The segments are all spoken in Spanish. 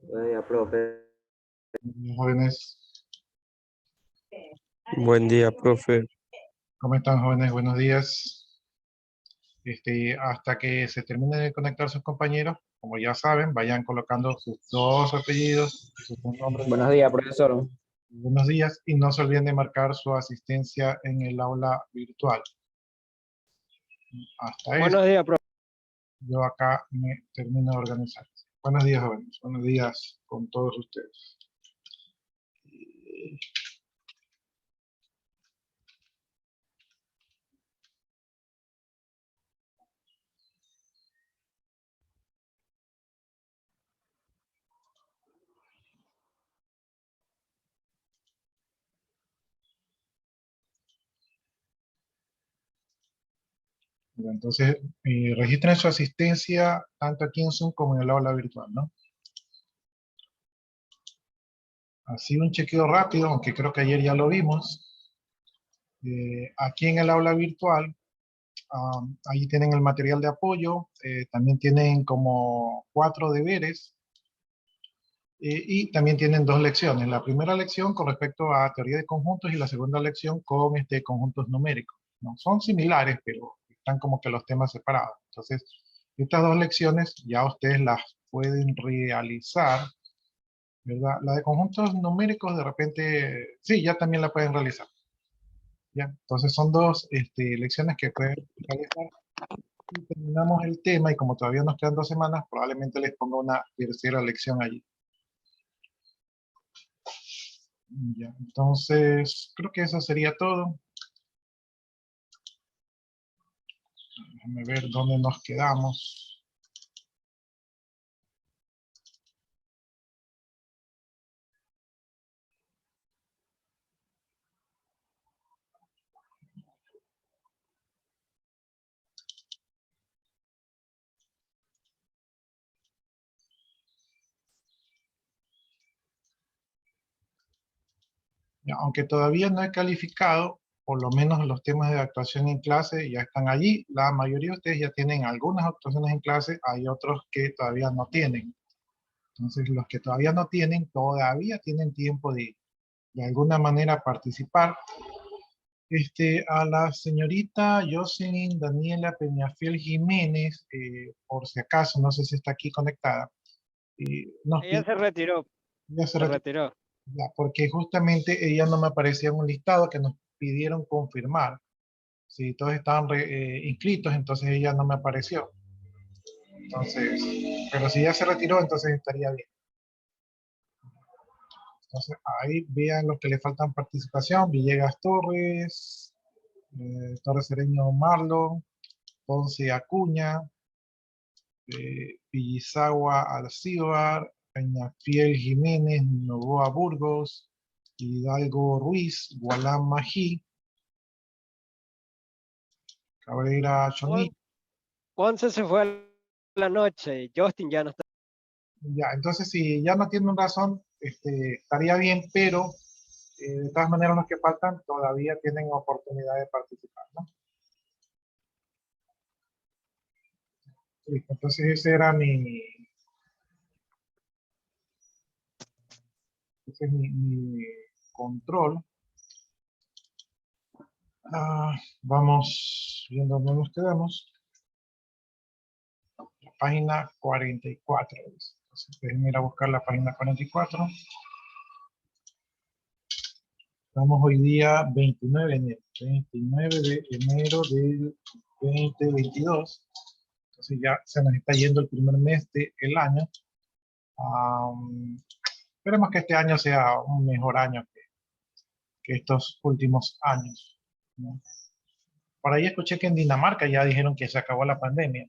Profe. Jóvenes, Buen día, profe. ¿cómo están, jóvenes? Buenos días. Hasta que se termine de conectar sus compañeros, como ya saben, vayan colocando sus dos apellidos, sus dos nombres. Buenos días, profesor. Buenos días y no se olviden de marcar su asistencia en el aula virtual. Hasta eso, Buenos días, profe. yo acá me termino de organizar. Buenos días, jóvenes. Buenos días con todos ustedes. Entonces, registren su asistencia tanto aquí en Zoom como en el aula virtual, ¿no? Así un chequeo rápido, aunque creo que ayer ya lo vimos. Aquí en el aula virtual, ahí tienen el material de apoyo, también tienen como 4 deberes y también tienen 2 lecciones. La primera lección con respecto a teoría de conjuntos y la segunda lección con conjuntos numéricos, ¿no? Son similares, pero están como que los temas separados. Entonces, estas 2 lecciones ya ustedes las pueden realizar, ¿verdad? La de conjuntos numéricos de repente, sí, ya también la pueden realizar. ¿Ya? Entonces son 2 lecciones que pueden realizar. Y terminamos el tema y como todavía nos quedan 2 semanas, probablemente les ponga una tercera lección allí. Ya, entonces, creo que eso sería todo. Déjame ver dónde nos quedamos. Ya, aunque todavía no he calificado, por lo menos los temas de actuación en clase ya están allí. La mayoría de ustedes ya tienen algunas actuaciones en clase, hay otros que todavía no tienen. Entonces, los que todavía no tienen, todavía tienen tiempo de alguna manera participar. A la señorita Jocelyn Daniela Peñafiel Jiménez, por si acaso, no sé si está aquí conectada, nos Ella pide, se retiró, ya se se retiró, retiró. ya, porque justamente ella no me aparecía en un listado que nos pidieron confirmar. Si todos estaban inscritos, entonces ella no me apareció. Entonces, pero si ya se retiró, entonces estaría bien. Entonces, ahí vean los que le faltan participación: Villegas Torres, Torres Cereño Marlon, Ponce Acuña, Pillizagua Alcíbar, Peñafiel Jiménez, Novoa Burgos, Hidalgo Ruiz, Gualán Magí, Cabrera Chonit. Ponce se fue a la noche, Justin ya no está. Ya, entonces si ya no tienen razón, estaría bien, pero de todas maneras los que faltan todavía tienen oportunidad de participar, ¿no? Listo, entonces ese es mi control. Vamos viendo dónde nos quedamos. La página 44. Entonces, déjenme ir a buscar la página 44. Estamos hoy día 29 de enero. 29 de enero del 2022. Entonces ya se nos está yendo el primer mes del año. Esperemos que este año sea un mejor año que estos últimos años, ¿no? Por ahí escuché que en Dinamarca ya dijeron que se acabó la pandemia,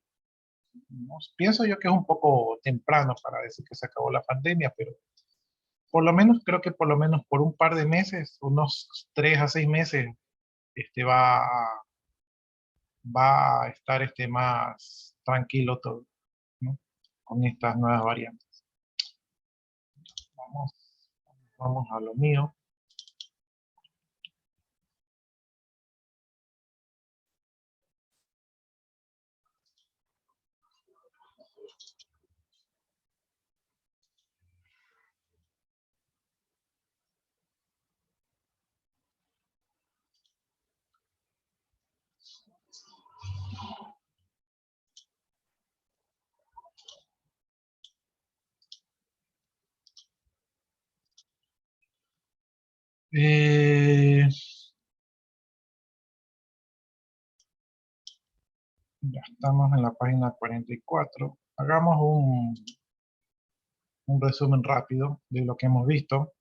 ¿no? Pienso yo que es un poco temprano para decir que se acabó la pandemia, pero por lo menos, creo que por lo menos por un par de meses, unos 3 a 6 meses, este va, va a estar más tranquilo todo, ¿no? Con estas nuevas variantes. Vamos, vamos a lo mío. Ya estamos en la página 44. Hagamos un resumen rápido de lo que hemos visto.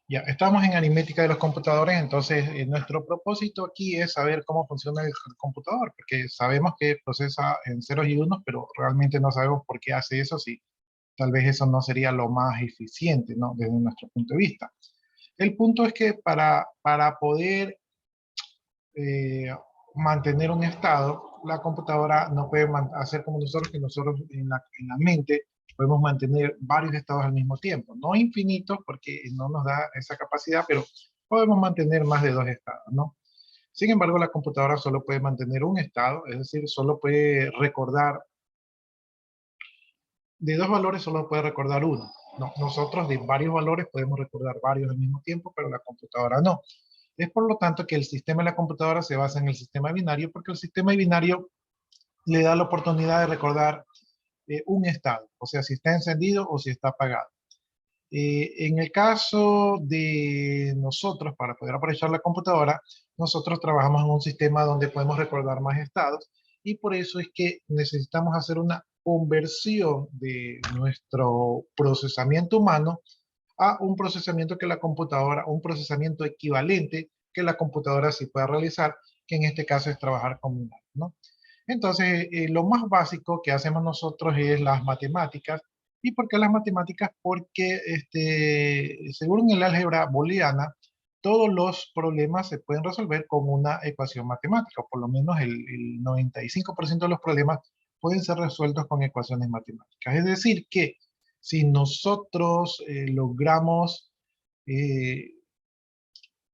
Ya, estamos en aritmética de los computadores, entonces nuestro propósito aquí es saber cómo funciona el computador, porque sabemos que procesa en ceros y unos, pero realmente no sabemos por qué hace eso, si tal vez eso no sería lo más eficiente, ¿no? Desde nuestro punto de vista. El punto es que para poder eh, mantener un estado, la computadora no puede hacer como nosotros, que nosotros en la mente podemos mantener varios estados al mismo tiempo. No infinitos, porque no nos da esa capacidad, pero podemos mantener más de 2 estados, ¿no? Sin embargo, la computadora solo puede mantener un estado, es decir, solo puede recordar, de 2 valores solo puede recordar uno. No, nosotros de varios valores podemos recordar varios al mismo tiempo, pero la computadora no. Es por lo tanto que el sistema de la computadora se basa en el sistema binario, porque el sistema binario le da la oportunidad de recordar un estado, o sea, si está encendido o si está apagado. En el caso de nosotros, para poder aprovechar la computadora, nosotros trabajamos en un sistema donde podemos recordar más estados, y por eso es que necesitamos hacer una conversión de nuestro procesamiento humano a un procesamiento que la computadora, un procesamiento equivalente que la computadora sí pueda realizar, que en este caso es trabajar con binario, ¿no? Entonces, lo más básico que hacemos nosotros es las matemáticas. ¿Y por qué las matemáticas? Porque según el álgebra booleana, todos los problemas se pueden resolver con una ecuación matemática, o por lo menos el 95% de los problemas pueden ser resueltos con ecuaciones matemáticas. Es decir, que si nosotros logramos eh,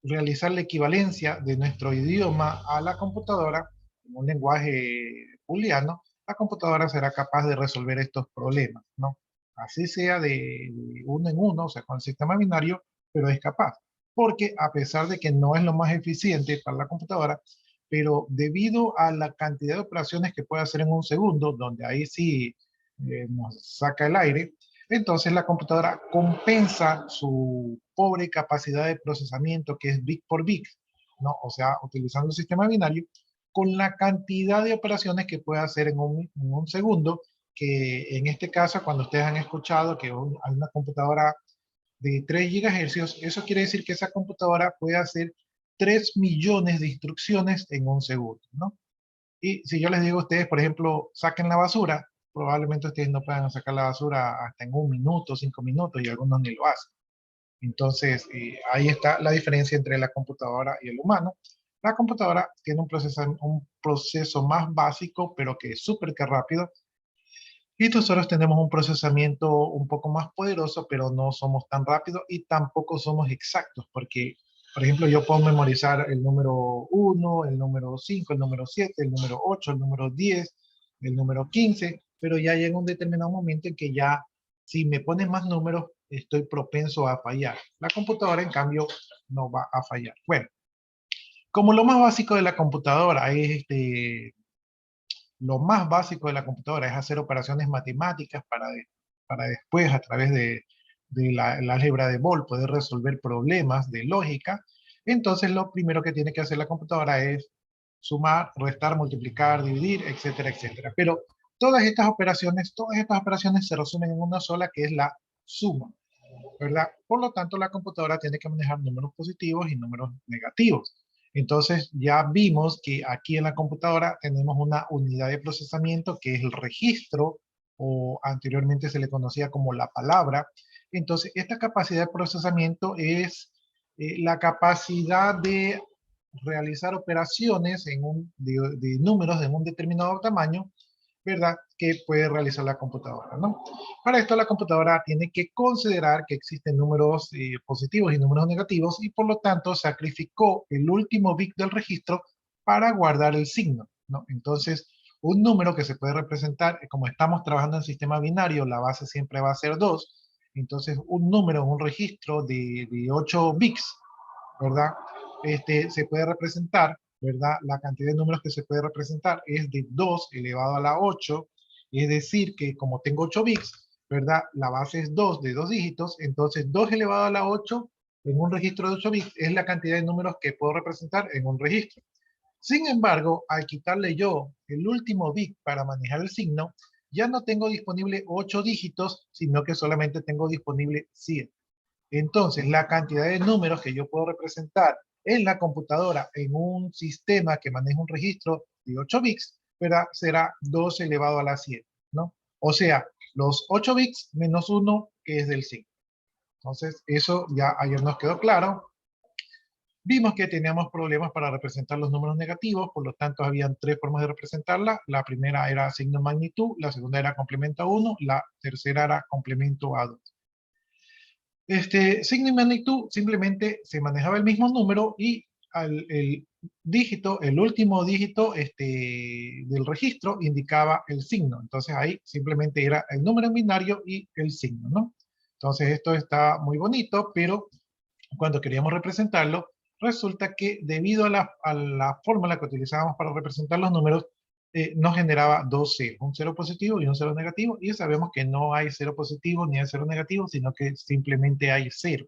realizar la equivalencia de nuestro idioma a la computadora, en un lenguaje booleano, la computadora será capaz de resolver estos problemas, ¿no? Así sea de uno en uno, o sea, con el sistema binario, pero es capaz. Porque a pesar de que no es lo más eficiente para la computadora, pero debido a la cantidad de operaciones que puede hacer en un segundo, donde ahí sí nos saca el aire, entonces la computadora compensa su pobre capacidad de procesamiento, que es bit por bit, ¿no? O sea, utilizando el sistema binario, con la cantidad de operaciones que puede hacer en un segundo, que en este caso, cuando ustedes han escuchado que hay una computadora de 3 GHz, eso quiere decir que esa computadora puede hacer 3 millones de instrucciones en un segundo, ¿no? Y si yo les digo a ustedes, por ejemplo, saquen la basura, probablemente ustedes no puedan sacar la basura hasta en 1 minuto, 5 minutos, y algunos ni lo hacen. Entonces, ahí está la diferencia entre la computadora y el humano. La computadora tiene un proceso más básico, pero que es súper que rápido. Y nosotros tenemos un procesamiento un poco más poderoso, pero no somos tan rápidos y tampoco somos exactos, porque, por ejemplo, yo puedo memorizar el número 1, el número 5, el número 7, el número 8, el número 10, el número 15, pero ya llega un determinado momento en que ya, si me pones más números, estoy propenso a fallar. La computadora, en cambio, no va a fallar. Bueno, como lo más básico de la computadora es lo más básico de la computadora es hacer operaciones matemáticas para después, a través de la álgebra de Boole, poder resolver problemas de lógica. Entonces, lo primero que tiene que hacer la computadora es sumar, restar, multiplicar, dividir, etcétera, etcétera. Pero todas estas operaciones se resumen en una sola, que es la suma, ¿verdad? Por lo tanto, la computadora tiene que manejar números positivos y números negativos. Entonces, ya vimos que aquí en la computadora tenemos una unidad de procesamiento que es el registro, o anteriormente se le conocía como la palabra. Entonces, esta capacidad de procesamiento es la capacidad de realizar operaciones de números de un determinado tamaño, ¿verdad? Que puede realizar la computadora, ¿no? Para esto la computadora tiene que considerar que existen números positivos y números negativos, y por lo tanto sacrificó el último bit del registro para guardar el signo, ¿no? Entonces, un número que se puede representar, como estamos trabajando en sistema binario, la base siempre va a ser 2, entonces un número en un registro de 8 bits, ¿verdad? Se puede representar, ¿verdad? La cantidad de números que se puede representar es de 2 elevado a la 8, es decir, que como tengo 8 bits, ¿verdad? La base es 2 de 2 dígitos, entonces 2 elevado a la 8 en un registro de 8 bits es la cantidad de números que puedo representar en un registro. Sin embargo, al quitarle yo el último bit para manejar el signo, ya no tengo disponible 8 dígitos, sino que solamente tengo disponible 7. Entonces, la cantidad de números que yo puedo representar en la computadora en un sistema que maneja un registro de 8 bits, ¿verdad? Será 2 elevado a la 7, ¿no? O sea, los 8 bits menos 1 que es del signo. Entonces, eso ya ayer nos quedó claro. Vimos que teníamos problemas para representar los números negativos, por lo tanto habían 3 formas de representarla. La primera era signo magnitud, la segunda era complemento a 1, la tercera era complemento a 2. Signo y magnitud simplemente se manejaba el mismo número y el dígito, el último dígito del registro indicaba el signo. Entonces ahí simplemente era el número en binario y el signo, ¿no? Entonces esto está muy bonito, pero cuando queríamos representarlo, resulta que debido a la fórmula que utilizábamos para representar los números, nos generaba dos ceros, un cero positivo y un cero negativo, y sabemos que no hay cero positivo ni hay cero negativo, sino que simplemente hay cero.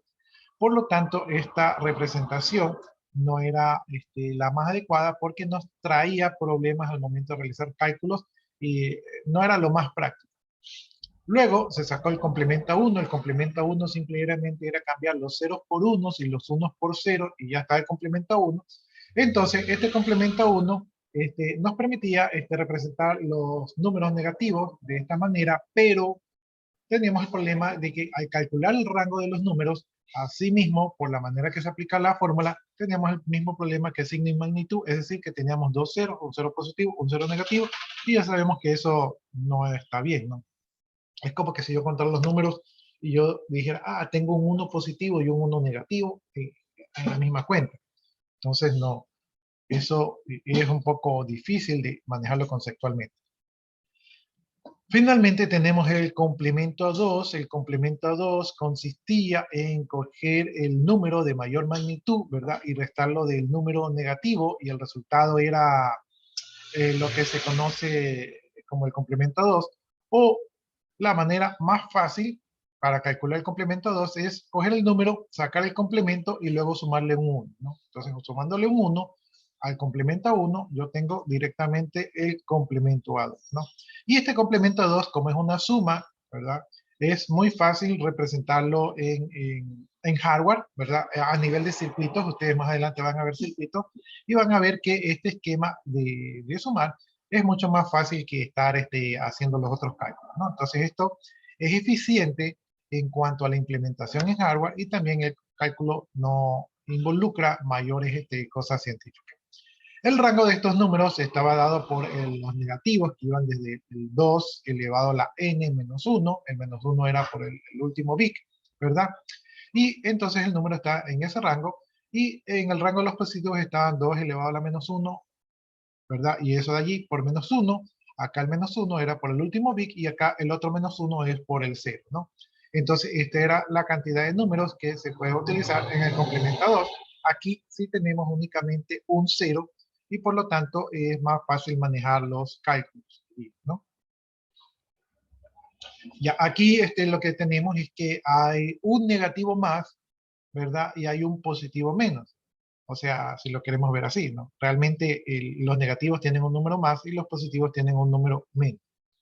Por lo tanto, esta representación no era la más adecuada porque nos traía problemas al momento de realizar cálculos y no era lo más práctico. Luego se sacó el complemento a 1. El complemento a 1 simplemente era cambiar los ceros por unos y los unos por cero y ya está el complemento a 1. Entonces, este complemento a 1 nos permitía representar los números negativos de esta manera, pero teníamos el problema de que al calcular el rango de los números, asimismo, por la manera que se aplica la fórmula, teníamos el mismo problema que signo y magnitud, es decir, que teníamos dos ceros, un cero positivo, un cero negativo, y ya sabemos que eso no está bien, ¿no? Es como que si yo contara los números y yo dijera, ah, tengo un 1 positivo y un 1 negativo en la misma cuenta. Entonces, no, eso es un poco difícil de manejarlo conceptualmente. Finalmente tenemos el complemento a 2. El complemento a 2 consistía en coger el número de mayor magnitud, ¿verdad? Y restarlo del número negativo y el resultado era lo que se conoce como el complemento a 2. O la manera más fácil para calcular el complemento a 2 es coger el número, sacar el complemento y luego sumarle un 1, ¿no? Entonces, sumándole un 1 al complemento a 1, yo tengo directamente el complemento a 2, ¿no? Y este complemento a 2, como es una suma, ¿verdad? Es muy fácil representarlo en hardware, ¿verdad? A nivel de circuitos, ustedes más adelante van a ver circuitos y van a ver que este esquema de sumar es mucho más fácil que estar haciendo los otros cálculos, ¿no? Entonces esto es eficiente en cuanto a la implementación en hardware y también el cálculo no involucra mayores cosas científicas. El rango de estos números estaba dado por los negativos que iban desde el 2 elevado a la n menos 1. El menos 1 era por el último bit, ¿verdad? Y entonces el número está en ese rango. Y en el rango de los positivos estaban 2 elevado a la menos 1, ¿verdad? Y eso de allí por menos 1. Acá el menos 1 era por el último bit y acá el otro menos 1 es por el 0, ¿no? Entonces, esta era la cantidad de números que se puede utilizar en el complementador. Aquí sí tenemos únicamente un 0 y por lo tanto es más fácil manejar los cálculos, ¿no? Ya aquí lo que tenemos es que hay un negativo más, ¿verdad? Y hay un positivo menos. O sea, si lo queremos ver así, ¿no? Realmente los negativos tienen un número más y los positivos tienen un número menos,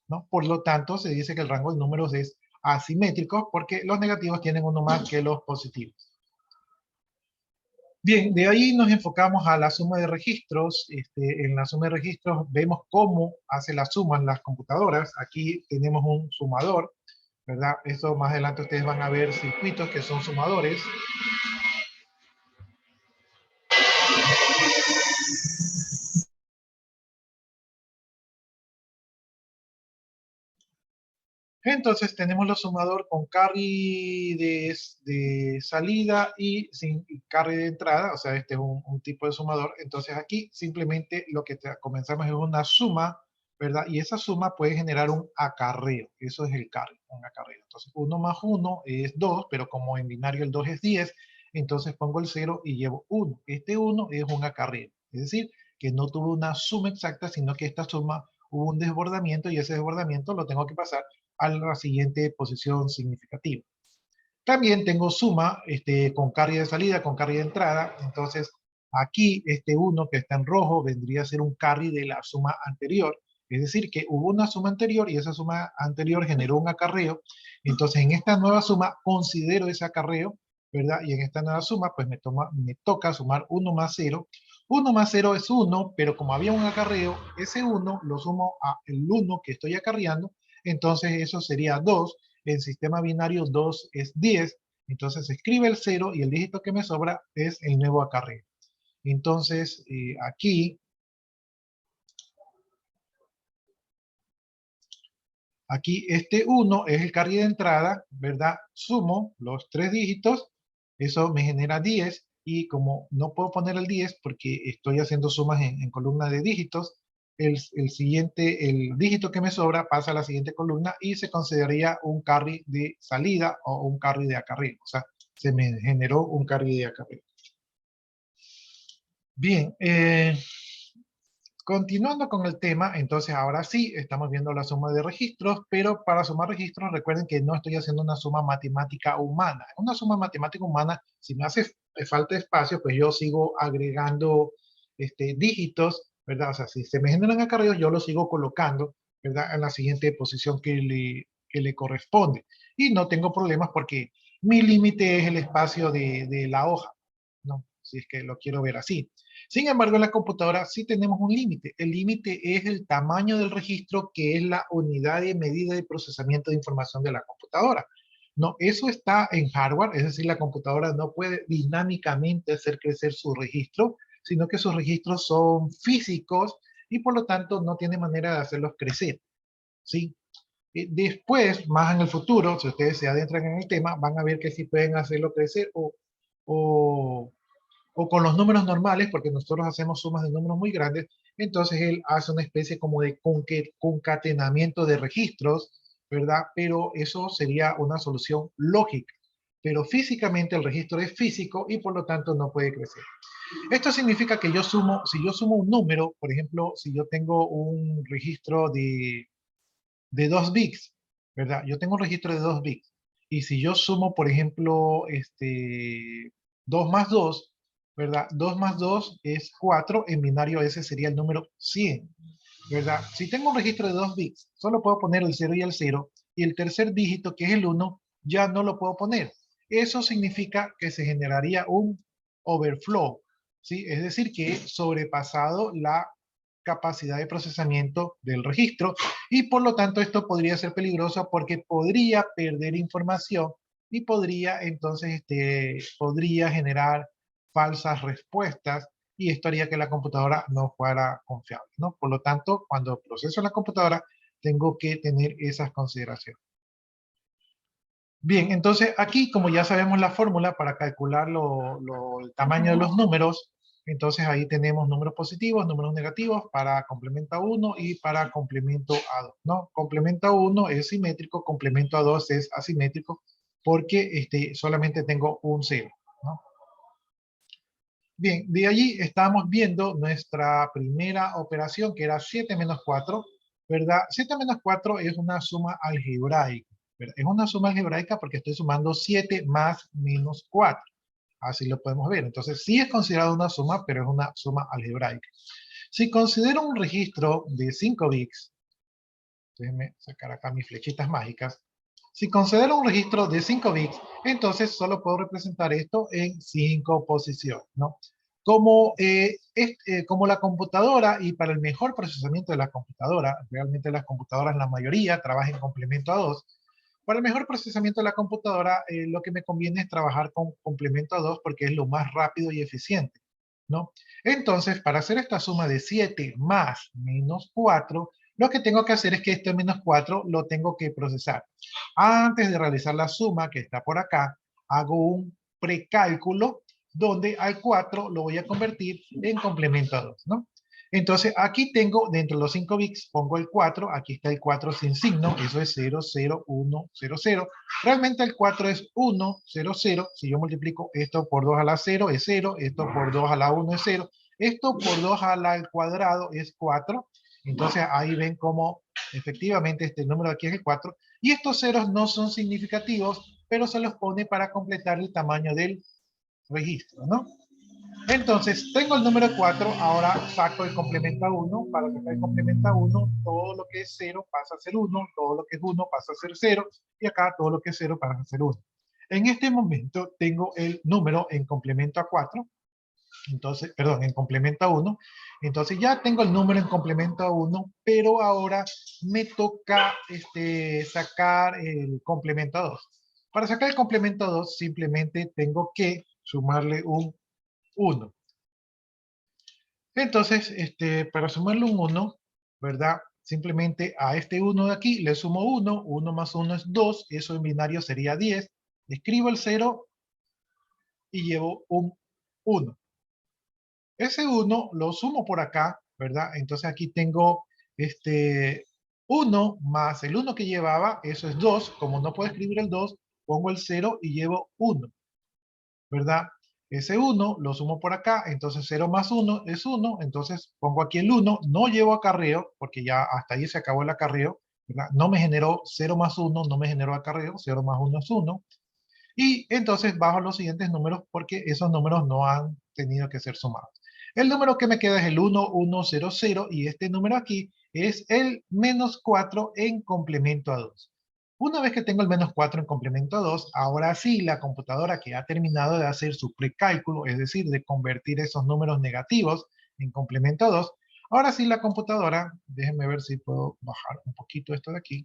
¿no? Por lo tanto, se dice que el rango de números es asimétrico porque los negativos tienen uno más que los positivos. Bien, de ahí nos enfocamos a la suma de registros. En la suma de registros vemos cómo hace la suma en las computadoras. Aquí tenemos un sumador, ¿verdad? Eso más adelante ustedes van a ver circuitos que son sumadores. Entonces tenemos los sumador con carry de salida y sin carry de entrada, o sea, este es un tipo de sumador. Entonces aquí simplemente lo que comenzamos es una suma, ¿verdad? Y esa suma puede generar un acarreo, eso es el carry, un acarreo. Entonces 1 más 1 es 2, pero como en binario el 2 es 10, entonces pongo el 0 y llevo 1. Este 1 es un acarreo, es decir, que no tuvo una suma exacta, sino que esta suma hubo un desbordamiento y ese desbordamiento lo tengo que pasar a la siguiente posición significativa. También tengo suma con carry de salida, con carry de entrada. Entonces, aquí este 1 que está en rojo vendría a ser un carry de la suma anterior. Es decir, que hubo una suma anterior y esa suma anterior generó un acarreo. Entonces, en esta nueva suma considero ese acarreo, ¿verdad? Y en esta nueva suma, pues me toca sumar 1 más 0. 1 más 0 es 1, pero como había un acarreo, ese 1 lo sumo a el 1 que estoy acarreando. Entonces, eso sería 2. En sistema binario 2 es 10, entonces se escribe el 0 y el dígito que me sobra es el nuevo acarreo. Entonces, aquí este 1 es el carry de entrada, ¿verdad? Sumo los 3 dígitos, eso me genera 10, y como no puedo poner el 10 porque estoy haciendo sumas en columna de dígitos, el dígito que me sobra pasa a la siguiente columna y se consideraría un carry de salida o un carry de acarreo. O sea, se me generó un carry de acarreo. Bien, continuando con el tema, entonces ahora sí estamos viendo la suma de registros, pero para sumar registros recuerden que no estoy haciendo una suma matemática humana. Una suma matemática humana, si me hace falta espacio, pues yo sigo agregando dígitos, ¿verdad? O sea, si se me generan acarreos, yo los sigo colocando, ¿verdad? En la siguiente posición que le corresponde. Y no tengo problemas porque mi límite es el espacio de la hoja, ¿no? Si es que lo quiero ver así. Sin embargo, en la computadora sí tenemos un límite. El límite es el tamaño del registro, que es la unidad de medida de procesamiento de información de la computadora. No, eso está en hardware, es decir, la computadora no puede dinámicamente hacer crecer su registro, sino que sus registros son físicos y por lo tanto no tiene manera de hacerlos crecer, ¿sí? Después, más en el futuro, si ustedes se adentran en el tema, van a ver que sí pueden hacerlo crecer o con los números normales, porque nosotros hacemos sumas de números muy grandes, entonces él hace una especie como de concatenamiento de registros, ¿verdad? Pero eso sería una solución lógica. Pero físicamente el registro es físico y por lo tanto no puede crecer. Esto significa que si yo sumo un número, por ejemplo, si yo tengo un registro de 2 bits, ¿verdad? Yo tengo un registro de 2 bits. Y si yo sumo, por ejemplo, 2 más 2, ¿verdad? 2 más 2 es 4, en binario ese sería el número 100, ¿verdad? Si tengo un registro de 2 bits, solo puedo poner el 0 y el 0, y el tercer dígito, que es el 1, ya no lo puedo poner. Eso significa que se generaría un overflow, ¿sí? Es decir, que he sobrepasado la capacidad de procesamiento del registro y por lo tanto esto podría ser peligroso porque podría perder información y podría entonces podría generar falsas respuestas y esto haría que la computadora no fuera confiable, ¿no? Por lo tanto, cuando proceso la computadora tengo que tener esas consideraciones. Bien, entonces aquí como ya sabemos la fórmula para calcular el tamaño de los números, entonces ahí tenemos números positivos, números negativos para complemento a 1 y para complemento a 2, ¿no? Complemento a 1 es simétrico, complemento a 2 es asimétrico porque solamente tengo un 0, ¿no? Bien, de allí estamos viendo nuestra primera operación que era 7 menos 4, ¿verdad? 7 menos 4 es una suma algebraica, ¿verdad? Es una suma algebraica porque estoy sumando 7 más menos 4. Así lo podemos ver. Entonces sí es considerado una suma, pero es una suma algebraica. Si considero un registro de 5 bits, déjenme sacar acá mis flechitas mágicas. Si considero un registro de 5 bits, entonces solo puedo representar esto en 5 posiciones, ¿no? Como la computadora y para el mejor procesamiento de la computadora, realmente las computadoras la mayoría trabajan en complemento a 2, para el mejor procesamiento de la computadora lo que me conviene es trabajar con complemento a 2 porque es lo más rápido y eficiente, ¿no? Entonces, para hacer esta suma de 7 más menos 4, lo que tengo que hacer es que este menos 4 lo tengo que procesar. Antes de realizar la suma que está por acá, hago un precálculo donde al 4 lo voy a convertir en complemento a 2, ¿no? Entonces aquí tengo, dentro de los 5 bits, pongo el 4, aquí está el 4 sin signo, eso es 0, 0, 1, 0, 0. Realmente el 4 es 1, 0, 0. Si yo multiplico esto por 2 a la 0 es 0, esto por 2 a la 1 es 0, esto por 2 al cuadrado es 4. Entonces ahí ven cómo efectivamente este número de aquí es el 4, y estos ceros no son significativos, pero se los pone para completar el tamaño del registro, ¿no? Entonces, tengo el número 4, ahora saco el complemento a 1, para sacar el complemento a 1, todo lo que es 0 pasa a ser 1, todo lo que es 1 pasa a ser 0, y acá todo lo que es 0 pasa a ser 1. En este momento tengo el número en complemento a 4, entonces, perdón, en complemento a 1, entonces ya tengo el número en complemento a 1, pero ahora me toca sacar el complemento a 2. Para sacar el complemento a 2, simplemente tengo que sumarle un 1. Entonces, para sumarle un 1, ¿verdad? Simplemente a este 1 de aquí le sumo 1, 1 más 1 es 2, eso en binario sería 10. Escribo el 0 y llevo un 1. Ese 1 lo sumo por acá, ¿verdad? Entonces aquí tengo 1 más el 1 que llevaba, eso es 2. Como no puedo escribir el 2, pongo el 0 y llevo 1, ¿verdad? Ese 1 lo sumo por acá, entonces 0 más 1 es 1, entonces pongo aquí el 1, no llevo acarreo, porque ya hasta ahí se acabó el acarreo, ¿verdad? No me generó 0 más 1, no me generó acarreo, 0 más 1 es 1, y entonces bajo los siguientes números porque esos números no han tenido que ser sumados. El número que me queda es el 1, 1, 0, 0, y este número aquí es el menos 4 en complemento a 2. Una vez que tengo el menos 4 en complemento a 2, ahora sí la computadora que ha terminado de hacer su precálculo, es decir, de convertir esos números negativos en complemento a 2, ahora sí la computadora, déjenme ver si puedo bajar un poquito esto de aquí.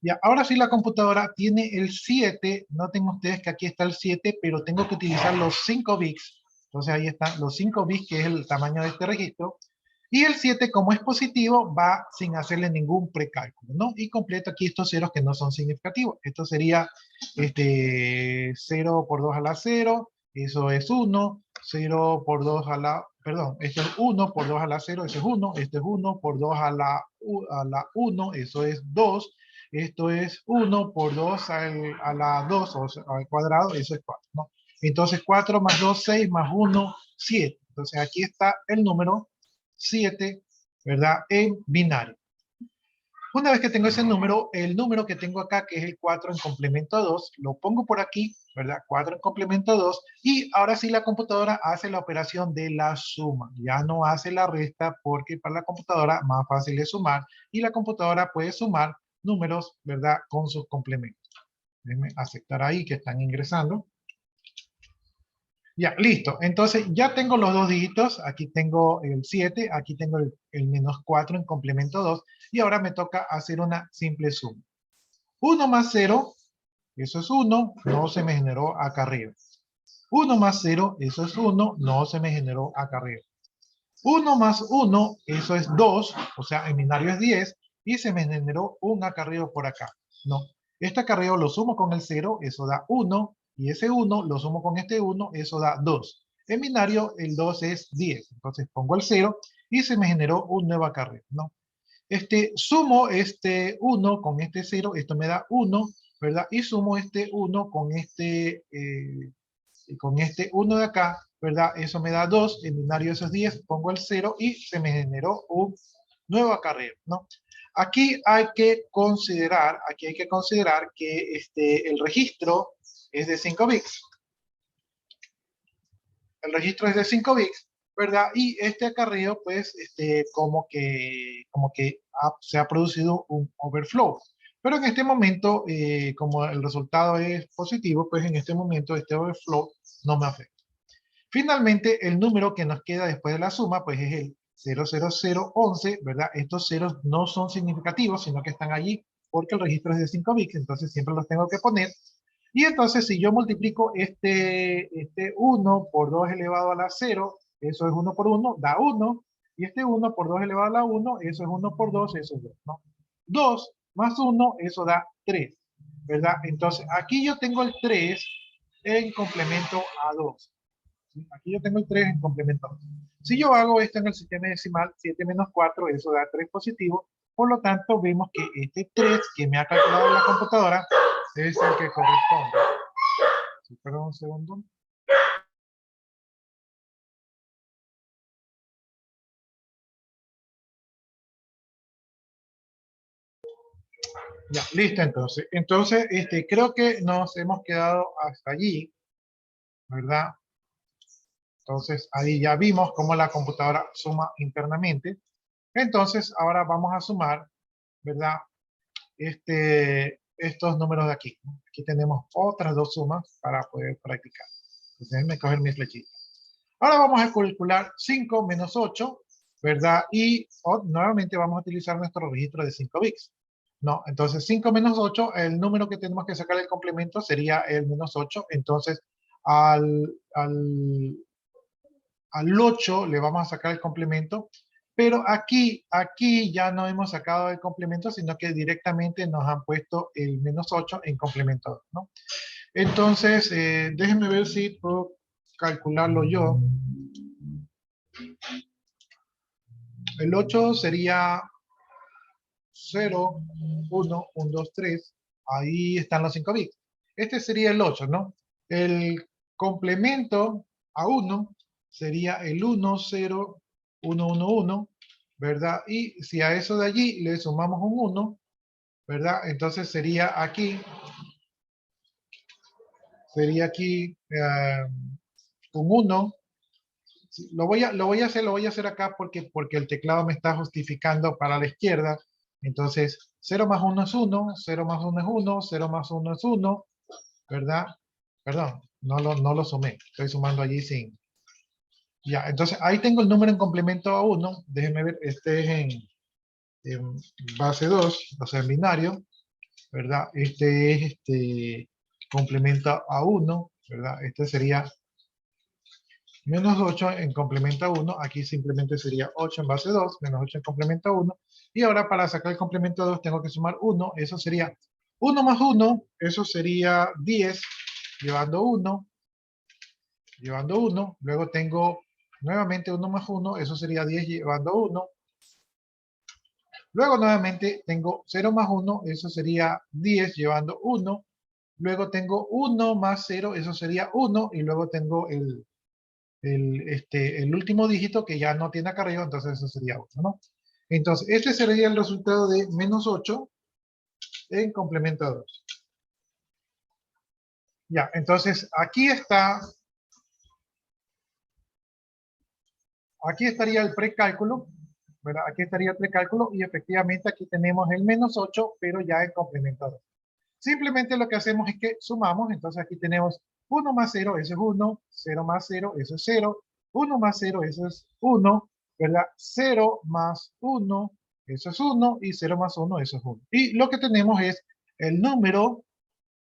Ya, ahora sí la computadora tiene el 7, noten ustedes que aquí está el 7, pero tengo que utilizar los 5 bits. Entonces ahí están los 5 bits, que es el tamaño de este registro. Y el 7, como es positivo, va sin hacerle ningún precálculo, ¿no? Y completo aquí estos ceros que no son significativos. Esto sería 0 por 2 a la 0, eso es 1, 0 por 2 a la, perdón, esto es 1 por 2 a la 0, eso es 1, esto es 1 por 2 a la 1, eso es 2, esto es 1 por 2 a la 2, o sea, al cuadrado, eso es 4, ¿no? Entonces 4 más 2, 6, más 1, 7. Entonces aquí está el número 7, ¿verdad? En binario. Una vez que tengo ese número, el número que tengo acá, que es el 4 en complemento a 2, lo pongo por aquí, ¿verdad? 4 en complemento a 2, y ahora sí la computadora hace la operación de la suma. Ya no hace la resta porque para la computadora más fácil es sumar, y la computadora puede sumar números, ¿verdad? Con sus complementos. Déjenme aceptar ahí que están ingresando. Ya, listo. Entonces ya tengo los dos dígitos. Aquí tengo el 7, aquí tengo el menos 4 en complemento 2. Y ahora me toca hacer una simple suma. 1 más 0, eso es 1, no se me generó acá arriba. 1 más 0, eso es 1, no se me generó acá arriba. 1 más 1, eso es 2, o sea, en binario es 10, y se me generó un acarreo por acá. No, este acarreo lo sumo con el 0, eso da 1, y ese 1 lo sumo con este 1, eso da 2. En binario el 2 es 10, entonces pongo el 0 y se me generó un nuevo acarreo, ¿no? Sumo este 1 con este 0, esto me da 1, ¿verdad? Y sumo este 1 con este 1 de acá, ¿verdad? Eso me da 2, en binario eso es 10, pongo el 0 y se me generó un nuevo acarreo, ¿no? Aquí hay que considerar que el registro es de 5 bits. El registro es de 5 bits, ¿verdad? Y este acarreo, pues, como que se ha producido un overflow. Pero en este momento, como el resultado es positivo, pues en este momento este overflow no me afecta. Finalmente, el número que nos queda después de la suma, pues es el 00011, ¿verdad? Estos ceros no son significativos, sino que están allí porque el registro es de 5 bits, entonces siempre los tengo que poner. Y entonces, si yo multiplico este 1 por 2 elevado a la 0, eso es 1 por 1, da 1. Y este 1 por 2 elevado a la 1, eso es 1 por 2, eso es 2, ¿no? 2 más 1, eso da 3, ¿verdad? Entonces, aquí yo tengo el 3 en complemento a 2. Aquí yo tengo el 3 en complemento a 2. Si yo hago esto en el sistema decimal, 7 menos 4, eso da 3 positivo. Por lo tanto, vemos que este 3 que me ha calculado la computadora es el que corresponde. Perdón un segundo. Ya, listo entonces. Entonces, creo que nos hemos quedado hasta allí, ¿verdad? Entonces, ahí ya vimos cómo la computadora suma internamente. Entonces, ahora vamos a sumar, ¿verdad? Estos números de aquí, ¿no? Aquí tenemos otras dos sumas para poder practicar. Entonces, déjenme coger mi flechita. Ahora vamos a calcular 5 menos 8, ¿verdad? Y nuevamente vamos a utilizar nuestro registro de 5 bits. No, entonces 5 menos 8, el número que tenemos que sacar del complemento sería el menos 8. Entonces, al 8 le vamos a sacar el complemento, pero aquí ya no hemos sacado el complemento, sino que directamente nos han puesto el menos 8 en complemento, ¿no? Entonces, déjenme ver si puedo calcularlo yo. El 8 sería 0, 1, 1, 2, 3. Ahí están los 5 bits. Este sería el 8, ¿no? El complemento a 1 sería el 1, 0, 1, 1, 1, ¿verdad? Y si a eso de allí le sumamos un 1, ¿verdad? Entonces sería aquí un 1. Lo voy a hacer acá porque el teclado me está justificando para la izquierda. Entonces, 0 más 1 es 1, 0 más 1 es 1, 0 más 1 es 1, ¿verdad? Perdón, no lo sumé. Estoy sumando allí sin. Ya, entonces ahí tengo el número en complemento a 1. Déjenme ver, este es en base 2, o sea, en binario, ¿verdad? Este es complemento a 1, ¿verdad? Este sería menos 8 en complemento a 1, aquí simplemente sería 8 en base 2, menos 8 en complemento a 1, y ahora para sacar el complemento a 2 tengo que sumar 1, eso sería 1 más 1, eso sería 10, llevando 1, luego tengo nuevamente 1 más 1, eso sería 10 llevando 1, luego nuevamente tengo 0 más 1, eso sería 10 llevando 1, luego tengo 1 más 0, eso sería 1, y luego tengo el último dígito que ya no tiene acá arriba, entonces eso sería 1, ¿no? Entonces, este sería el resultado de menos 8 en complemento a 2. Ya, entonces aquí estaría el precálculo, ¿verdad? Aquí estaría el precálculo y efectivamente aquí tenemos el menos 8, pero ya en complemento a 2. Simplemente lo que hacemos es que sumamos, entonces aquí tenemos 1 más 0, eso es 1, 0 más 0, eso es 0, 1 más 0, eso es 1, ¿verdad? 0 más 1, eso es 1, y 0 más 1, eso es 1. Y lo que tenemos es el número,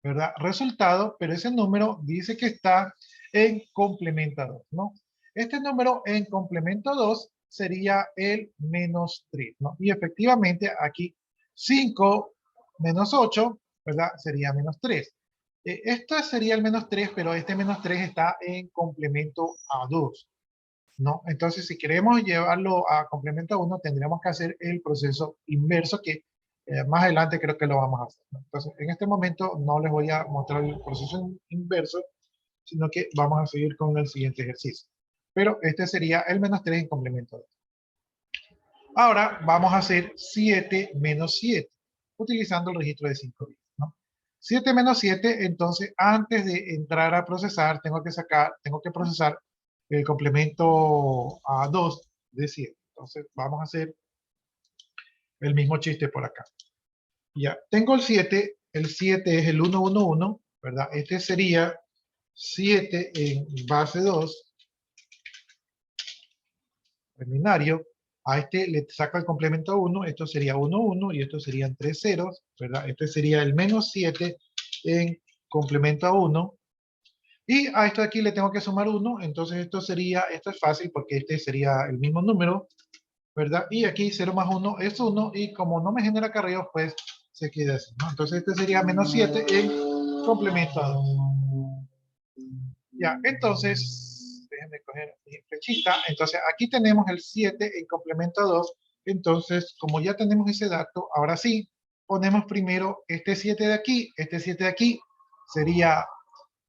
¿verdad? Resultado, pero ese número dice que está en complemento 2, ¿no? Este número en complemento 2 sería el menos 3, ¿no? Y efectivamente aquí 5 menos 8, ¿verdad? Sería menos 3. Esto sería el menos 3, pero este menos 3 está en complemento a 2, ¿no? Entonces, si queremos llevarlo a complemento a 1, tendríamos que hacer el proceso inverso que más adelante creo que lo vamos a hacer, ¿no? Entonces, en este momento no les voy a mostrar el proceso inverso, sino que vamos a seguir con el siguiente ejercicio. Pero este sería el menos 3 en complemento a 2. Ahora vamos a hacer 7 menos 7, utilizando el registro de 5 bits, ¿no? 7 menos 7, entonces antes de entrar a procesar, tengo que procesar el complemento a 2 de 7. Entonces vamos a hacer el mismo chiste por acá. Ya, tengo el 7 es el 1, 1, 1, ¿verdad? Este sería 7 en base 2, el binario. A este le saco el complemento a 1, esto sería 1, 1, y esto serían 3 ceros, ¿verdad? Este sería el menos 7 en complemento a 1. Y a esto de aquí le tengo que sumar 1, entonces esto es fácil porque este sería el mismo número, ¿verdad? Y aquí 0 más 1 es 1, y como no me genera acarreos, pues se queda así, ¿no? Entonces este sería menos 7 en complemento a 2. Ya, entonces, déjenme coger mi flechita. Entonces, aquí tenemos el 7 en complemento a 2. Entonces, como ya tenemos ese dato, ahora sí, ponemos primero este 7 de aquí. Este 7 de aquí sería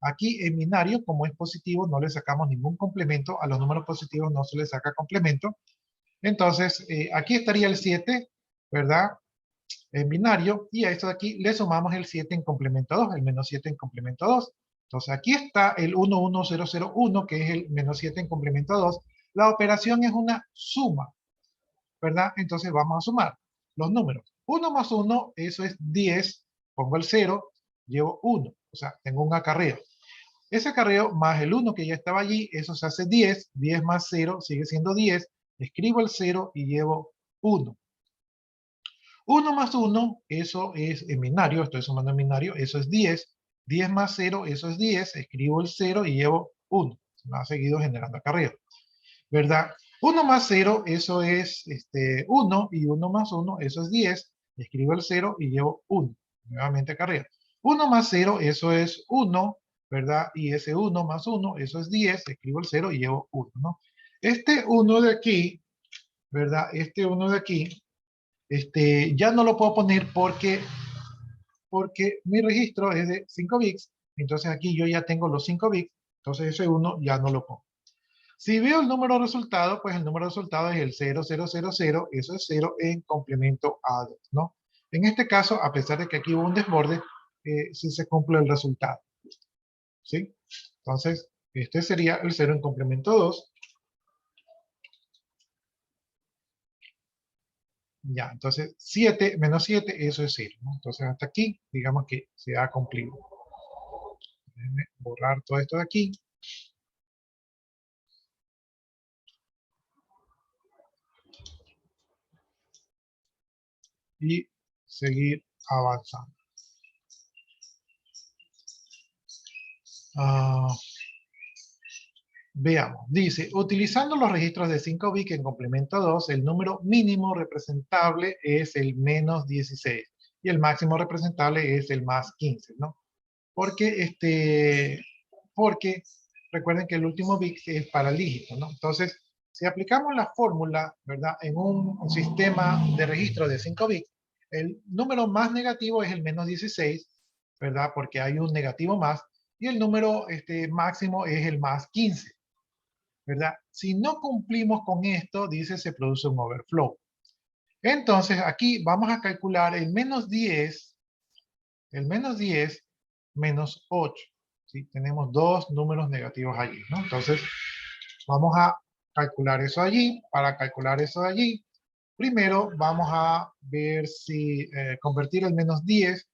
aquí en binario, como es positivo, no le sacamos ningún complemento. A los números positivos no se les saca complemento. Entonces, aquí estaría el 7, ¿verdad? en binario, y a esto de aquí le sumamos el 7 en complemento 2, el menos 7 en complemento 2. Entonces aquí está el 11001, que es el menos 7 en complemento 2. La operación es una suma, ¿verdad? Entonces vamos a sumar los números. 1 más 1, eso es 10, pongo el 0, llevo 1, o sea, tengo un acarreo. Ese acarreo más el 1 que ya estaba allí, eso se hace 10, 10 más 0 sigue siendo 10, escribo el 0 y llevo 1. 1 más 1, eso es en binario, estoy sumando en binario, eso es 10. 10 más 0, eso es 10, escribo el 0 y llevo 1. Se me ha seguido generando acarreo, ¿verdad? 1 más 0, eso es 1, y 1 más 1, eso es 10. Escribo el 0 y llevo 1. Nuevamente acarreo. 1 más 0, eso es 1, ¿verdad? Y ese 1 más 1, eso es 10. Escribo el 0 y llevo 1, ¿no? Este 1 de aquí, ¿verdad? Este 1 de aquí, ya no lo puedo poner porque mi registro es de 5 bits, entonces aquí yo ya tengo los 5 bits, entonces ese 1 ya no lo pongo. Si veo el número resultado, pues el número resultado es el 0000, eso es 0 en complemento a 2, ¿no? En este caso, a pesar de que aquí hubo un desborde, sí se cumple el resultado, ¿sí? Entonces, este sería el 0 en complemento 2. Ya, entonces 7 menos 7, eso es 0, ¿no? Entonces hasta aquí, digamos que se ha cumplido. Déjenme borrar todo esto de aquí. Y seguir avanzando. Veamos, dice, utilizando los registros de 5 bits en complemento 2, el número mínimo representable es el menos 16 y el máximo representable es el más 15, ¿no? Porque recuerden que el último bit es para el dígito, ¿no? Entonces, si aplicamos la fórmula, ¿verdad? En un sistema de registro de 5 bits, el número más negativo es el menos 16, ¿verdad? Porque hay un negativo más, y el número máximo es el más 15, ¿verdad? Si no cumplimos con esto, dice, se produce un overflow. Entonces, aquí vamos a calcular el menos 10 menos 8. ¿Sí? Tenemos dos números negativos allí, ¿no? Entonces, vamos a calcular eso allí. Para calcular eso de allí, primero vamos a ver si convertir el menos 10,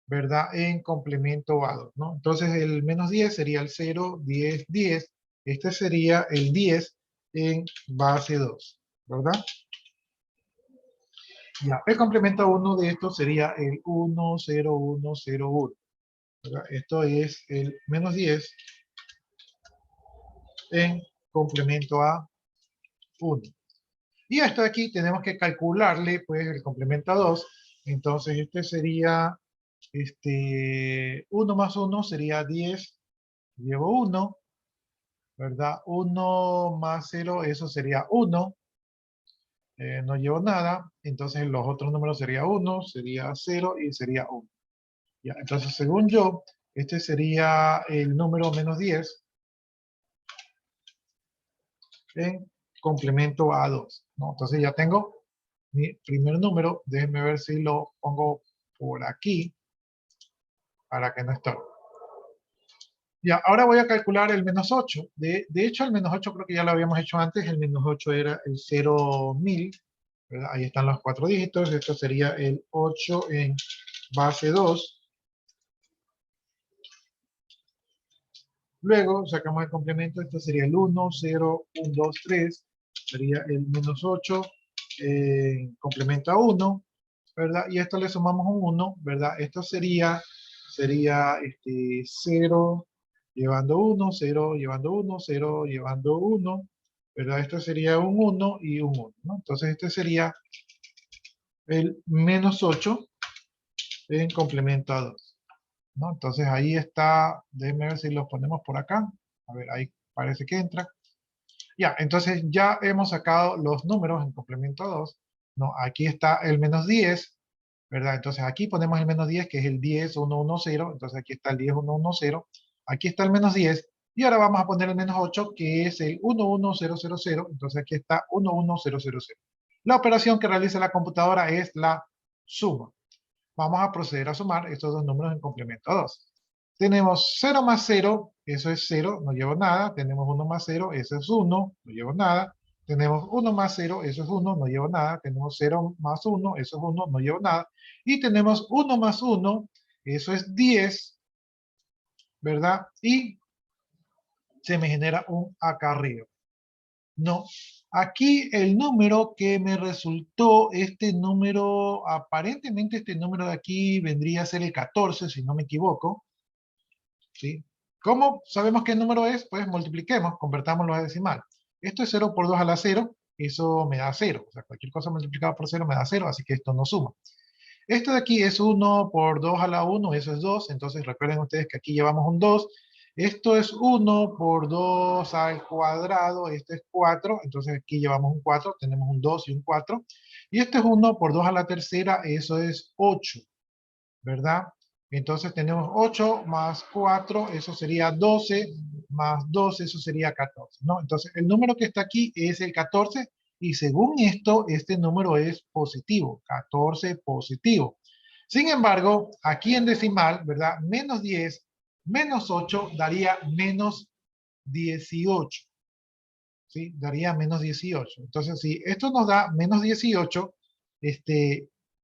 ¿verdad? En complemento a 2, ¿no? Entonces, el menos 10 sería el 0, 10, 10. Este sería el 10 en base 2, ¿verdad? Ya, el complemento a 1 de esto sería el 1, 0, 1, 0, 1. ¿Verdad? Esto es el menos 10 en complemento a 1. Y a esto de aquí tenemos que calcularle pues el complemento a 2. Entonces este sería 1 más 1 sería 10, llevo 1, ¿verdad? 1 más 0, eso sería 1, no llevo nada. Entonces los otros números sería 1, sería 0 y sería 1. Ya, entonces según yo, este sería el número menos 10 en complemento a 2, ¿no? Entonces ya tengo mi primer número. Déjenme ver si lo pongo por aquí para que no estorbe. Ya, ahora voy a calcular el menos 8. De hecho, el menos 8 creo que ya lo habíamos hecho antes. El menos 8 era el 0.1000, ¿verdad? Ahí están los 4 dígitos. Esto sería el 8 en base 2. Luego sacamos el complemento. Esto sería el 1, 0, 1, 2, 3. Sería el menos 8 en complemento a 1, ¿verdad? Y esto le sumamos un 1, ¿verdad? Esto sería 0 llevando 1, 0 llevando 1, 0 llevando 1, ¿verdad? Esto sería un 1 y un 1, ¿no? Entonces este sería el menos 8 en complemento a 2, ¿no? Entonces ahí está, déjenme ver si lo ponemos por acá. A ver, ahí parece que entra. Ya, entonces ya hemos sacado los números en complemento a 2, ¿no? Aquí está el menos 10, ¿verdad? Entonces aquí ponemos el menos 10, que es el 10, 1, 1, 0. Entonces aquí está el 10, 1, 1, 0. Aquí está el menos 10. Y ahora vamos a poner el menos 8, que es el 1, 1, 0, 0, 0. Entonces aquí está 1, 1, 0, 0, 0. La operación que realiza la computadora es la suma. vamos a proceder a sumar estos dos números en complemento a 2. Tenemos 0 más 0, eso es 0, no llevo nada. Tenemos 1 más 0, eso es 1, no llevo nada. Tenemos 1 más 0, eso es 1, no llevo nada. Tenemos 0 más 1, eso es 1, no llevo nada. Y tenemos 1 más 1, eso es 10, ¿verdad? Y se me genera un acarreo. No, aquí el número que me resultó, este número, aparentemente este número de aquí vendría a ser el 14, si no me equivoco. ¿Sí? ¿Cómo sabemos qué número es? Pues multipliquemos, convertámoslo a decimal. Esto es 0 por 2 a la 0, eso me da 0. O sea, cualquier cosa multiplicada por 0 me da 0, así que esto no suma. Esto de aquí es 1 por 2 a la 1, eso es 2. Entonces recuerden ustedes que aquí llevamos un 2. Esto es 1 por 2 al cuadrado, esto es 4. Entonces aquí llevamos un 4, tenemos un 2 y un 4. Y esto es 1 por 2 a la tercera, eso es 8, ¿verdad? Entonces tenemos 8 más 4, eso sería 12, más 12, eso sería 14, ¿no? Entonces el número que está aquí es el 14 y según esto, este número es positivo, 14 positivo. Sin embargo, aquí en decimal, ¿verdad? Menos 10, menos 8 daría menos 18, ¿sí? Daría menos 18. Entonces, si esto nos da menos 18,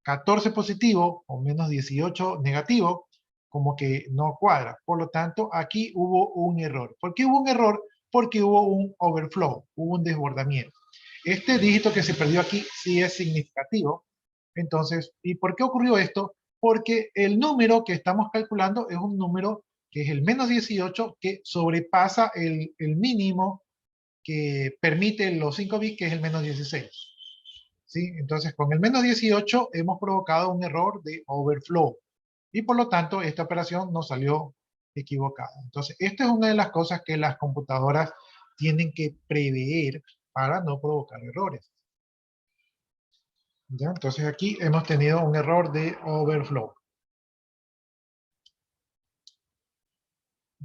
14 positivo o menos 18 negativo, como que no cuadra. Por lo tanto, aquí hubo un error. ¿Por qué hubo un error? Porque hubo un overflow, hubo un desbordamiento. Este dígito que se perdió aquí sí es significativo. Entonces, ¿y por qué ocurrió esto? Porque el número que estamos calculando es un número que es el menos 18, que sobrepasa el mínimo que permite los 5 bits, que es el menos 16. ¿Sí? Entonces, con el menos 18 hemos provocado un error de overflow. Y por lo tanto, esta operación nos salió equivocada. Entonces, esta es una de las cosas que las computadoras tienen que prever para no provocar errores. ¿Ya? Entonces, aquí hemos tenido un error de overflow.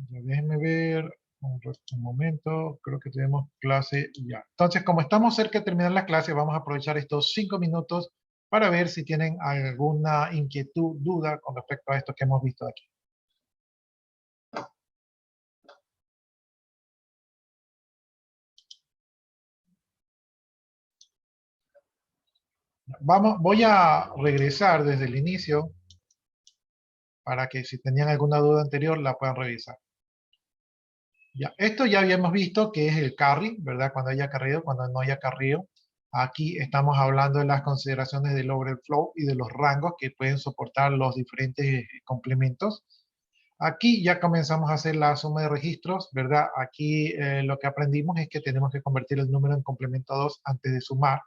Ya, déjenme ver un momento, creo que tenemos clase ya. Entonces, como estamos cerca de terminar la clase, vamos a aprovechar estos 5 minutos para ver si tienen alguna inquietud, duda con respecto a esto que hemos visto aquí. Voy a regresar desde el inicio para que si tenían alguna duda anterior la puedan revisar. Ya, esto ya habíamos visto que es el carry, ¿verdad? Cuando haya carreo, cuando no haya carreo. Aquí estamos hablando de las consideraciones del overflow y de los rangos que pueden soportar los diferentes complementos. Aquí ya comenzamos a hacer la suma de registros, ¿verdad? Aquí lo que aprendimos es que tenemos que convertir el número en complemento 2 antes de sumar.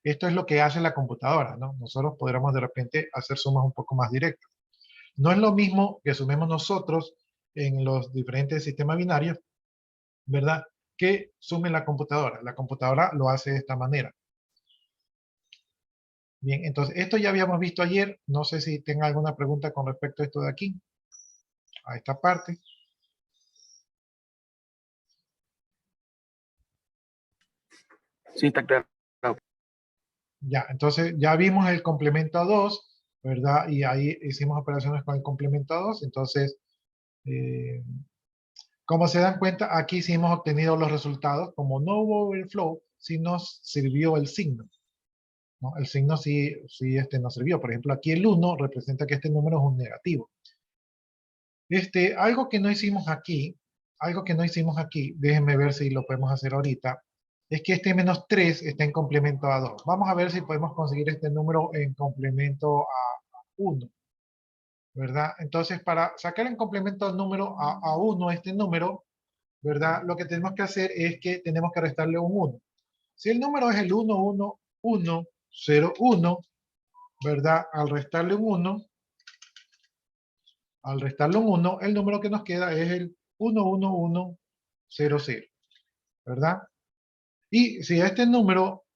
Esto es lo que hace la computadora, ¿no? Nosotros podremos de repente hacer sumas un poco más directas. No es lo mismo que sumemos nosotros en los diferentes sistemas binarios, ¿verdad? Que sume la computadora. La computadora lo hace de esta manera. Bien, entonces esto ya habíamos visto ayer. No sé si tenga alguna pregunta con respecto a esto de aquí, a esta parte. Sí, está claro. Ya, entonces ya vimos el complemento a 2, ¿verdad? Y ahí hicimos operaciones con el complemento a 2. Entonces, como se dan cuenta, aquí sí hemos obtenido los resultados. Como no hubo overflow, sí nos sirvió el signo, ¿no? El signo sí nos sirvió. Por ejemplo, aquí el 1 representa que este número es un negativo. Algo que no hicimos aquí, déjenme ver si lo podemos hacer ahorita, es que este menos 3 está en complemento a 2. Vamos a ver si podemos conseguir este número en complemento a 1, ¿verdad? Entonces, para sacar en complemento al número a 1 este número, ¿verdad? Lo que tenemos que hacer es que tenemos que restarle un 1. Si el número es el 1, 1, 1, 0, 1, ¿verdad? Al restarle un 1, el número que nos queda es el 1, 1, 1, 0, 0, ¿verdad? Y si a este número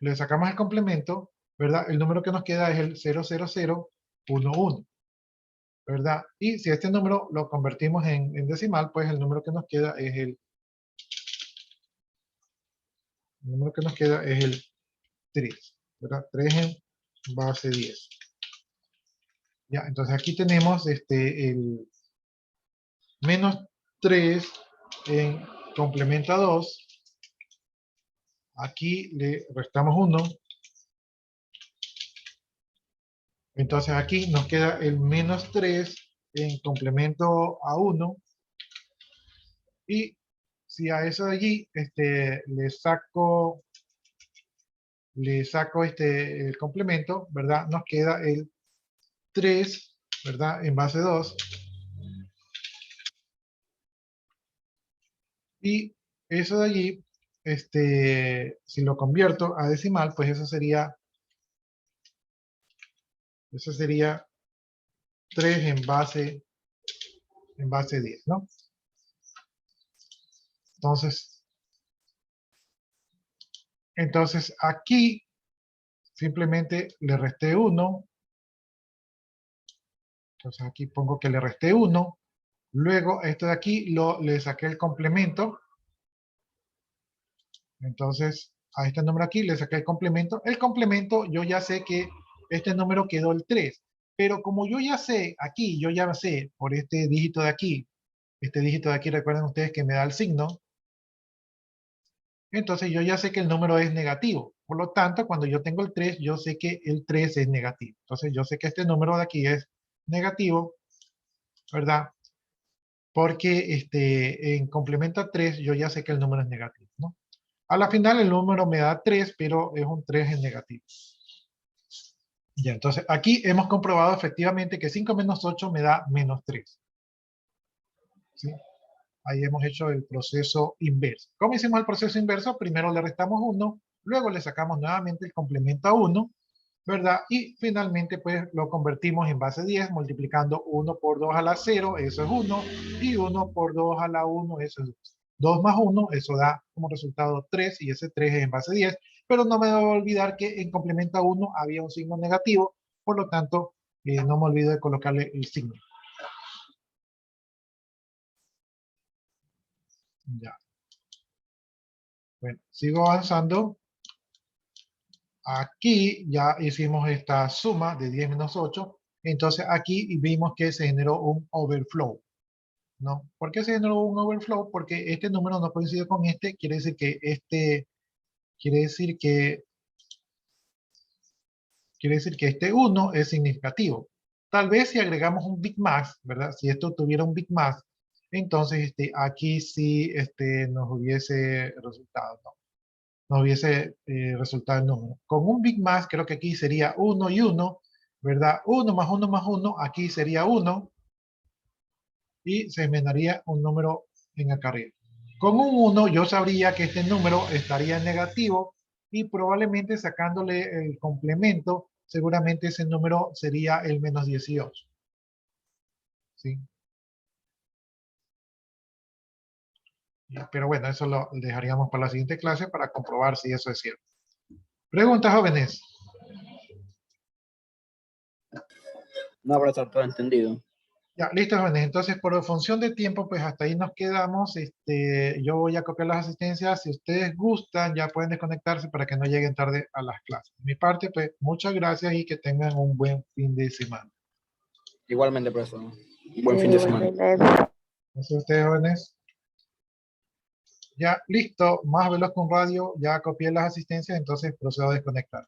le sacamos el complemento, ¿verdad? El número que nos queda es el 0, 0, 0, 1, 1, ¿verdad? Y si este número lo convertimos en decimal, pues el número que nos queda es el 3, ¿verdad? 3 en base 10. Ya, entonces aquí tenemos el menos 3 en complemento a 2. Aquí le restamos 1. Entonces aquí nos queda el menos 3 en complemento a 1. Y si a eso de allí le saco el complemento, ¿verdad? Nos queda el 3, ¿verdad? En base 2. Y eso de allí, si lo convierto a decimal, pues eso sería 3 en base 10, ¿no? Entonces aquí simplemente le resté 1. Entonces aquí pongo que le resté 1. Luego esto de aquí le saqué el complemento. Entonces a este número aquí le saqué el complemento. El complemento yo ya sé que este número quedó el 3. Pero como yo ya sé aquí, yo ya sé por este dígito de aquí, recuerden ustedes que me da el signo. Entonces yo ya sé que el número es negativo. Por lo tanto, cuando yo tengo el 3, yo sé que el 3 es negativo. Entonces yo sé que este número de aquí es negativo, ¿verdad? Porque en complemento a 3, yo ya sé que el número es negativo, ¿no? A la final el número me da 3, pero es un 3 en negativo. Ya, entonces aquí hemos comprobado efectivamente que 5 menos 8 me da menos 3. ¿Sí? Ahí hemos hecho el proceso inverso. ¿Cómo hicimos el proceso inverso? Primero le restamos 1, luego le sacamos nuevamente el complemento a 1, ¿verdad? Y finalmente pues lo convertimos en base 10 multiplicando 1 por 2 a la 0, eso es 1, y 1 por 2 a la 1, eso es 2. 2 más 1, eso da como resultado 3, y ese 3 es en base 10, pero no me debo olvidar que en complemento a 1 había un signo negativo, por lo tanto no me olvido de colocarle el signo. Ya. Bueno, sigo avanzando. Aquí ya hicimos esta suma de 10 menos 8. Entonces aquí vimos que se generó un overflow, ¿no? ¿Por qué se generó un overflow? Porque este número no coincide con este. Quiere decir que este 1 es significativo. Tal vez si agregamos un Big Max, ¿verdad? Si esto tuviera un Big Max, entonces aquí sí nos hubiese resultado, ¿no? Nos hubiese resultado el número. Con un Big Max creo que aquí sería 1 y 1, ¿verdad? 1 más 1 más 1, aquí sería 1, y se me daría un número en acá arriba. Con un 1 yo sabría que este número estaría en negativo, y probablemente sacándole el complemento, seguramente ese número sería el menos 18. ¿Sí? Pero bueno, eso lo dejaríamos para la siguiente clase para comprobar si eso es cierto. ¿Preguntas, jóvenes? No, profesor, todo entendido. Ya, listo, jóvenes. Entonces, por función de tiempo, pues hasta ahí nos quedamos. Yo voy a copiar las asistencias. Si ustedes gustan, ya pueden desconectarse para que no lleguen tarde a las clases. De mi parte, pues, muchas gracias y que tengan un buen fin de semana. Igualmente, profesor. Buen fin de semana. Gracias a ustedes, jóvenes. Ya, listo. Más veloz con radio. Ya copié las asistencias, entonces procedo a desconectar.